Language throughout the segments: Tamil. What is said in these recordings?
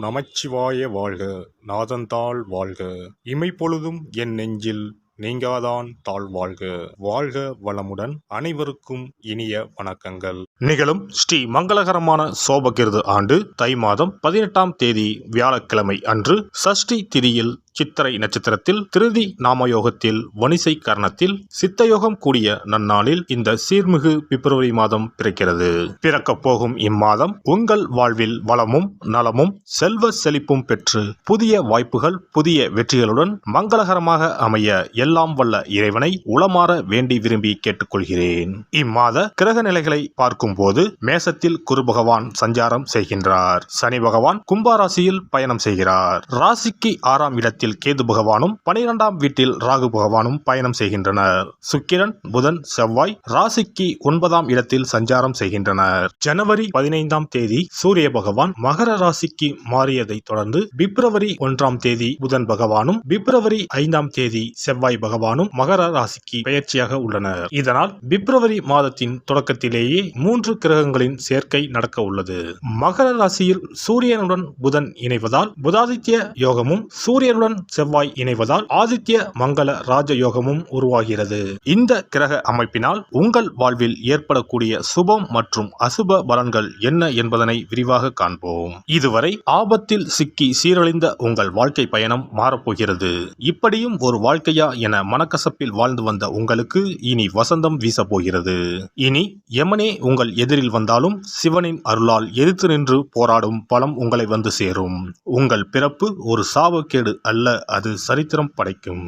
நமச்சிவாய வாழ்க. நாதந்தாள் வாழ்க. இமைப்பொழுதும் என் நெஞ்சில் நீங்காதான் தாழ் வாழ்க. வாழ்க வளமுடன். அனைவருக்கும் இனிய வணக்கங்கள். நிகழும் ஸ்ரீ மங்களகரமான சோபகிருது ஆண்டு தை மாதம் 18ஆம் தேதி வியாழக்கிழமை அன்று சஷ்டி திதியில் சித்திரை நட்சத்திரத்தில் திருதி நாமயோகத்தில் வணிசை கரணத்தில் சித்தயோகம் கூடிய நன்னாளில் இந்த சீர்மிகு பிப்ரவரி மாதம் பிறக்கிறது. பிறக்கப் போகும் இம்மாதம் உங்கள் வாழ்வில் வளமும் நலமும் செல்வ செழிப்பும் பெற்று புதிய வாய்ப்புகள் புதிய வெற்றிகளுடன் மங்களகரமாக அமைய எல்லாம் வல்ல இறைவனை உளமாற வேண்டி விரும்பி கேட்டுக்கொள்கிறேன். இம்மாத கிரக நிலைகளை பார்க்கும் போது மேசத்தில் குரு பகவான் சஞ்சாரம் செய்கின்றார். சனி பகவான் கும்பாராசியில் பயணம் செய்கிறார். ராசிக்கு 6ஆம் இடத்தில் கேது பகவானும் 12ஆம் வீட்டில் ராகு பகவானும் பயணம் செய்கின்றனர். சுக்கிரன் புதன் செவ்வாய் ராசிக்கு 9ஆம் இடத்தில் சஞ்சாரம் செய்கின்றனர். ஜனவரி 15ஆம் தேதி சூரிய பகவான் மகர ராசிக்கு மாறியதை தொடர்ந்து பிப்ரவரி 1ஆம் தேதி புதன் பகவானும் பிப்ரவரி 5ஆம் தேதி செவ்வாய் பகவானும் மகர ராசிக்கு பெயர்ச்சியாக உள்ளனர். இதனால் பிப்ரவரி மாதத்தின் தொடக்கத்திலேயே 3 கிரகங்களின் சேர்க்கை நடக்க உள்ளது. மகர ராசியில் சூரியனுடன் புதன் இணைவதால் புதாதித்ய யோகமும் சூரியனுடன் செவ்வாய் இணைவதால் ஆதித்ய மங்கள ராஜ யோகமும் உருவாகிறது. இந்த கிரக அமைப்பினால் உங்கள் வாழ்வில் ஏற்படக்கூடிய சுபம் மற்றும் அசுப பலன்கள் என்ன என்பதனை விரிவாக காண்போம். இதுவரை ஆபத்தில் சிக்கி சீரழிந்த உங்கள் வாழ்க்கை பயணம் மாறப்போகிறது. இப்படியும் ஒரு வாழ்க்கையா என மனக்கசப்பில் வாழ்ந்து வந்த உங்களுக்கு இனி வசந்தம் வீசப்போகிறது. இனி யமனே உங்கள் எதிரில் வந்தாலும் சிவனின் அருளால் எதிர்த்து நின்று போராடும் பலம் உங்களை வந்து சேரும். உங்கள் பிறப்பு ஒரு சாபக்கேடு அல்ல, அது சரித்திரம் படைக்கும்.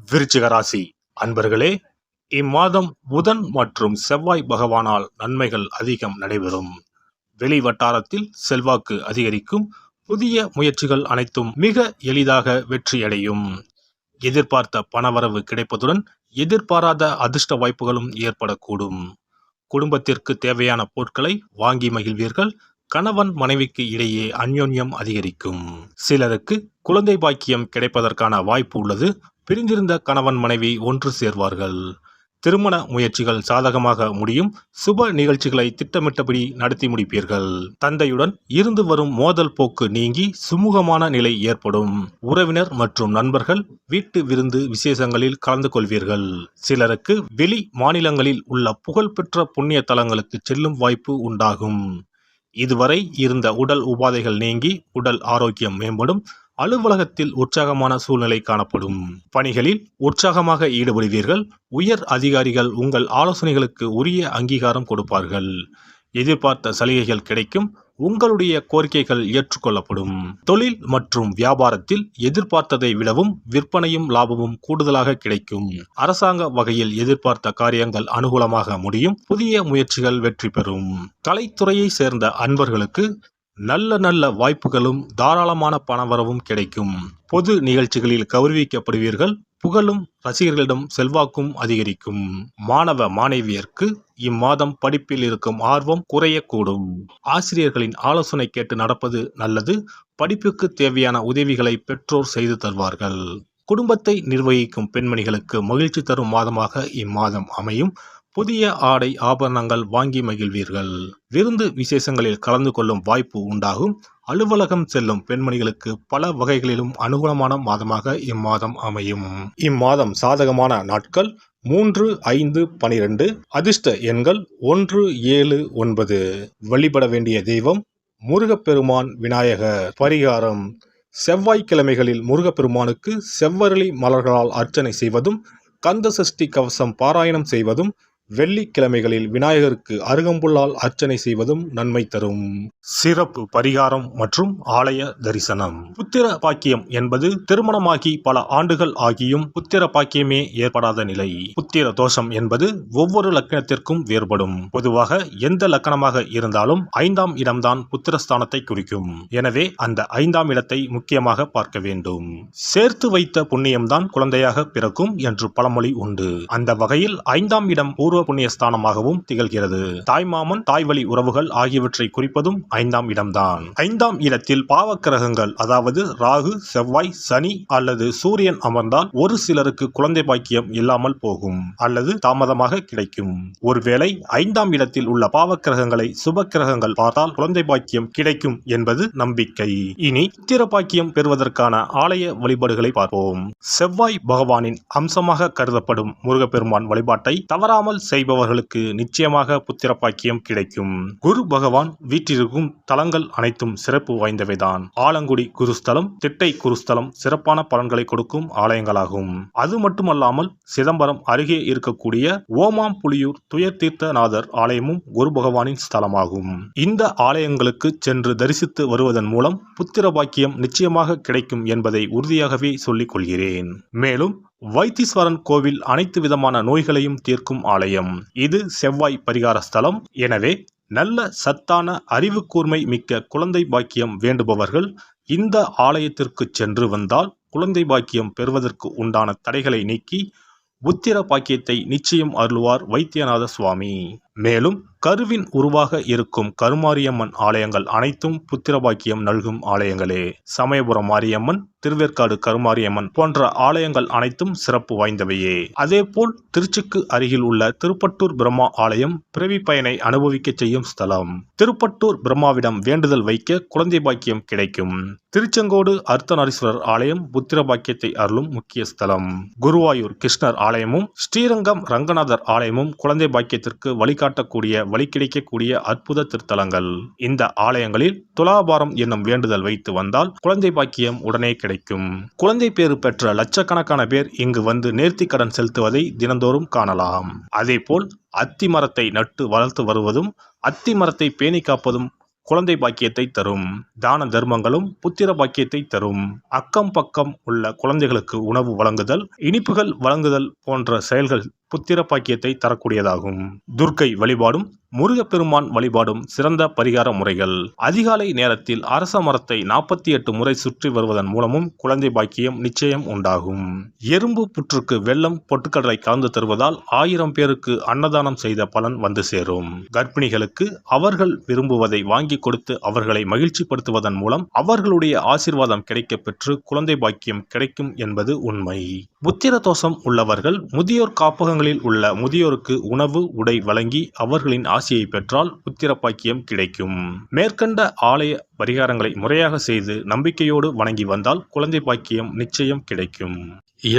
விருச்சிக ராசி அன்பர்களே, இம்மாதம் புதன் மற்றும் செவ்வாய் பகவானால் நன்மைகள் அதிகம் நடைபெறும். வெளி வட்டாரத்தில் செல்வாக்கு அதிகரிக்கும். புதிய முயற்சிகள் அனைத்தும் மிக எளிதாக வெற்றியடையும். எதிர்பார்த்த பணவரவு கிடைப்பதுடன் எதிர்பாராத அதிர்ஷ்ட வாய்ப்புகளும் ஏற்படக்கூடும். குடும்பத்திற்கு தேவையான பொருட்களை வாங்கி மகிழ்வீர்கள். கணவன் மனைவிக்கு இடையே அந்யோன்யம் அதிகரிக்கும். சிலருக்கு குழந்தை பாக்கியம் கிடைப்பதற்கான வாய்ப்பு உள்ளது. பிரிந்திருந்த கணவன் மனைவி ஒன்று சேர்வார்கள். திருமண முயற்சிகள் சாதகமாக முடியும். சுப நிகழ்ச்சிகளை திட்டமிட்டபடி நடத்தி முடிப்பீர்கள். தந்தையுடன் இருந்து வரும் மோதல் போக்கு நீங்கி சுமூகமான நிலை ஏற்படும். உறவினர் மற்றும் நண்பர்கள் வீட்டு விருந்து விசேஷங்களில் கலந்து கொள்வீர்கள். சிலருக்கு வெளி மாநிலங்களில் உள்ள புகழ்பெற்ற புண்ணிய தலங்களுக்கு செல்லும் வாய்ப்பு உண்டாகும். இதுவரை இருந்த உடல் உபாதைகள் நீங்கி உடல் ஆரோக்கியம் மேம்படும். அலுவலகத்தில் உற்சாகமான சூழ்நிலை காணப்படும். பணிகளில் உற்சாகமாக ஈடுபடுவீர்கள். உயர் அதிகாரிகள் உங்கள் ஆலோசனைகளுக்கு உரிய அங்கீகாரம் கொடுப்பார்கள். எதிர்பார்த்த சலுகைகள் கிடைக்கும். உங்களுடைய கோரிக்கைகள் ஏற்றுக்கொள்ளப்படும். தொழில் மற்றும் வியாபாரத்தில் எதிர்பார்த்ததை விடவும் விற்பனையும் லாபமும் கூடுதலாக கிடைக்கும். அரசாங்க வகையில் எதிர்பார்த்த காரியங்கள் அனுகூலமாக முடியும். புதிய முயற்சிகள் வெற்றி பெறும். கலைத்துறையை சேர்ந்த அன்பர்களுக்கு நல்ல வாய்ப்புகளும் தாராளமான பணவரவும் கிடைக்கும். பொது நிகழ்ச்சிகளில் கௌரவிக்கப்படுவீர்கள். புகழும் ரசிகர்களிடம் செல்வாக்கும் அதிகரிக்கும். மாணவ மாணவியருக்கு இம்மாதம் படிப்பில் இருக்கும் ஆர்வம் குறையக்கூடும். ஆசிரியர்களின் ஆலோசனை கேட்டு நடப்பது நல்லது. படிப்புக்கு தேவையான உதவிகளை பெற்றோர் செய்து தருவார்கள். குடும்பத்தை நிர்வகிக்கும் பெண்மணிகளுக்கு மகிழ்ச்சி தரும் மாதமாக இம்மாதம் அமையும். புதிய ஆடை ஆபரணங்கள் வாங்கி மகிழ்வீர்கள். விருந்து விசேஷங்களில் கலந்து கொள்ளும் வாய்ப்பு உண்டாகும். அலுவலகம் செல்லும் பெண்மணிகளுக்கு பல வகைகளிலும் அனுகூலமான மாதமாக இம்மாதம் அமையும். இம்மாதம் சாதகமான நாட்கள் 3, 5, 12. அதிர்ஷ்ட எண்கள் 1, 7, 9. வழிபட வேண்டிய தெய்வம் முருகப்பெருமான் விநாயகர். பரிகாரம்: செவ்வாய்க்கிழமைகளில் முருகப்பெருமானுக்கு செவ்வரளி மலர்களால் அர்ச்சனை செய்வதும் கந்த சஷ்டி கவசம் பாராயணம் செய்வதும் வெள்ளிக்கிழமைகளில் விநாயகருக்கு அருகம்புல்லால் அர்ச்சனை செய்வதும் நன்மை தரும். சிறப்பு பரிகாரம் மற்றும் ஆலய தரிசனம். புத்திர பாக்கியம் என்பது திருமணமாகி பல ஆண்டுகள் ஆகியும் புத்திர பாக்கியமே ஏற்படாத நிலை. புத்திர தோஷம் என்பது ஒவ்வொரு லக்கணத்திற்கும் வேறுபடும். பொதுவாக எந்த லக்கணமாக இருந்தாலும் 5ஆம் இடம்தான் புத்திரஸ்தானத்தை குறிக்கும். எனவே அந்த 5ஆம் இடத்தை முக்கியமாக பார்க்க வேண்டும். சேர்த்து வைத்த புண்ணியம்தான் குழந்தையாக பிறக்கும் என்று பழமொழி உண்டு. அந்த வகையில் 5ஆம் இடம் பூர்வ பூர்வ புண்ணியஸ்தானமாகவும் திகழ்கிறது. தாய்மாமன், தாய்வழி உறவுகள் ஆகியவற்றை குறிப்பதும் 5ஆம் இடம்தான். 5ஆம் இடத்தில் பாவக்கிரகங்கள் அதாவது ராகு, செவ்வாய், சனி அல்லது சூரியன் அமர்ந்தால் ஒரு சிலருக்கு குழந்தை பாக்கியம் இல்லாமல் போகும் அல்லது தாமதமாக கிடைக்கும். ஒருவேளை 5ஆம் இடத்தில் உள்ள பாவக்கிரகங்களை சுப கிரகங்கள் பார்த்தால் குழந்தை பாக்கியம் கிடைக்கும் என்பது நம்பிக்கை. இனி புத்திர பாக்கியம் பெறுவதற்கான ஆலய வழிபாடுகளை பார்ப்போம். செவ்வாய் பகவானின் அம்சமாக கருதப்படும் முருகப்பெருமான் வழிபாட்டை தவறாமல் செய்பவர்களுக்கு நிச்சயமாக புத்திர பாக்கியம் கிடைக்கும். குரு பகவான் வீற்றிருக்கும் தலங்கள் அனைத்தும் சிறப்பு வாய்ந்தவைதான். ஆலங்குடி குருஸ்தலம், திட்டை குருஸ்தலம் சிறப்பான பலன்களை கொடுக்கும் ஆலயங்களாகும். அது மட்டுமல்லாமல் சிதம்பரம் அருகே இருக்கக்கூடிய ஓமாம்புலியூர் துயர்தீர்த்தநாதர் ஆலயமும் குரு பகவானின் ஸ்தலமாகும். இந்த ஆலயங்களுக்கு சென்று தரிசித்து வருவதன் மூலம் புத்திர பாக்கியம் நிச்சயமாக கிடைக்கும் என்பதை உறுதியாகவே சொல்லிக் கொள்கிறேன். மேலும் வைத்தீஸ்வரன் கோவில் அனைத்து விதமான நோய்களையும் தீர்க்கும் ஆலயம். இது செவ்வாய் பரிகார ஸ்தலம். எனவே நல்ல சத்தான அறிவு கூர்மை மிக்க குழந்தை பாக்கியம் வேண்டுபவர்கள் இந்த ஆலயத்திற்கு சென்று வந்தால் குழந்தை பாக்கியம் பெறுவதற்கு உண்டான தடைகளை நீக்கி புத்திர பாக்கியத்தை நிச்சயம் அருள்வார் வைத்தியநாத சுவாமி. மேலும் கருவின் உருவாக இருக்கும் கருமாரியம்மன் ஆலயங்கள் அனைத்தும் புத்திர பாக்கியம் நல்கும் ஆலயங்களே. சமயபுரம் மாரியம்மன், திருவேற்காடு கருமாரியம்மன் போன்ற ஆலயங்கள் அனைத்தும் சிறப்பு வாய்ந்தவையே. அதேபோல் திருச்சிக்கு அருகில் உள்ள திருப்பட்டூர் பிரம்மா ஆலயம் பிறவி பயனை அனுபவிக்க செய்யும் ஸ்தலம். திருப்பட்டூர் பிரம்மாவிடம் வேண்டுதல் வைக்க குழந்தை பாக்கியம் கிடைக்கும். திருச்செங்கோடு அர்த்தநாரீஸ்வரர் ஆலயம் புத்திர பாக்கியத்தை அருளும் முக்கிய ஸ்தலம். குருவாயூர் கிருஷ்ணர் ஆலயமும் ஸ்ரீரங்கம் ரங்கநாதர் ஆலயமும் குழந்தை பாக்கியத்திற்கு வழிகாட்டக்கூடிய வழி கிடைக்கக்கூடிய அற்புத திருத்தலங்கள். இந்த ஆலயங்களில் துலாபாரம் என்னும் வேண்டுதல் வைத்து வந்தால் குழந்தை பாக்கியம் உடனே கிடைக்கும். குழந்தை பேறு பெற்ற லட்சக்கணக்கான பேர் இங்கு வந்து நேர்த்தி கடன் செலுத்துவதை தினந்தோறும் காணலாம். அதேபோல் அத்தி மரத்தை நட்டு வளர்த்து வருவதும் அத்தி மரத்தை பேணி காப்பதும் குழந்தை பாக்கியத்தை தரும். தான தர்மங்களும் புத்திர பாக்கியத்தை தரும். அக்கம் பக்கம் உள்ள குழந்தைகளுக்கு உணவு வழங்குதல், இனிப்புகள் வழங்குதல் போன்ற செயல்கள் புத்திர பாக்கியத்தை தரக்கூடியதாகும். துர்க்கை வழிபாடும் முருகப்பெருமான் வழிபாடும் சிறந்த பரிகார முறைகள். அதிகாலை நேரத்தில் அரச மரத்தை 48 முறை சுற்றி வருவதன் மூலமும் குழந்தை பாக்கியம் நிச்சயம் உண்டாகும். எறும்பு புற்றுக்கு வெல்லம் பொட்டுக்கடலை கலந்து தருவதால் 1000 பேருக்கு அன்னதானம் செய்த பலன் வந்து சேரும். கர்ப்பிணிகளுக்கு அவர்கள் விரும்புவதை வாங்கி கொடுத்து அவர்களை மகிழ்ச்சிப்படுத்துவதன் மூலம் அவர்களுடைய ஆசீர்வாதம் கிடைக்க பெற்று குழந்தை பாக்கியம் கிடைக்கும் என்பது உண்மை. புத்திர தோஷம் உள்ளவர்கள் முதியோர் காப்பகங்களில் உள்ள முதியோருக்கு உணவு, உடை வழங்கி அவர்களின் ஆசையை பெற்றால் புத்திர பாக்கியம் கிடைக்கும். மேற்கண்ட ஆலய பரிகாரங்களை முறையாக செய்து நம்பிக்கையோடு வணங்கி வந்தால் குழந்தை பாக்கியம் நிச்சயம் கிடைக்கும்.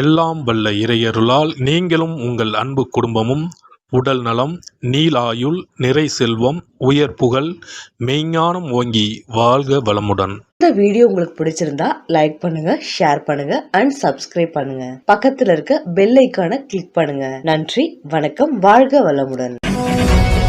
எல்லாம் வல்ல இறையருளால் நீங்களும் உங்கள் அன்பு குடும்பமும் உடல் நலம், நீலாயுள், நிறை செல்வம், உயர் புகழ், மெய்ஞானம் ஓங்கி வாழ்க வளமுடன். இந்த வீடியோ உங்களுக்கு பிடிச்சிருந்தா லைக் பண்ணுங்க, ஷேர் பண்ணுங்க அண்ட் சப்ஸ்கிரைப் பண்ணுங்க. பக்கத்துல இருக்க பெல் ஐகானை கிளிக் பண்ணுங்க. நன்றி, வணக்கம், வாழ்க வளமுடன்.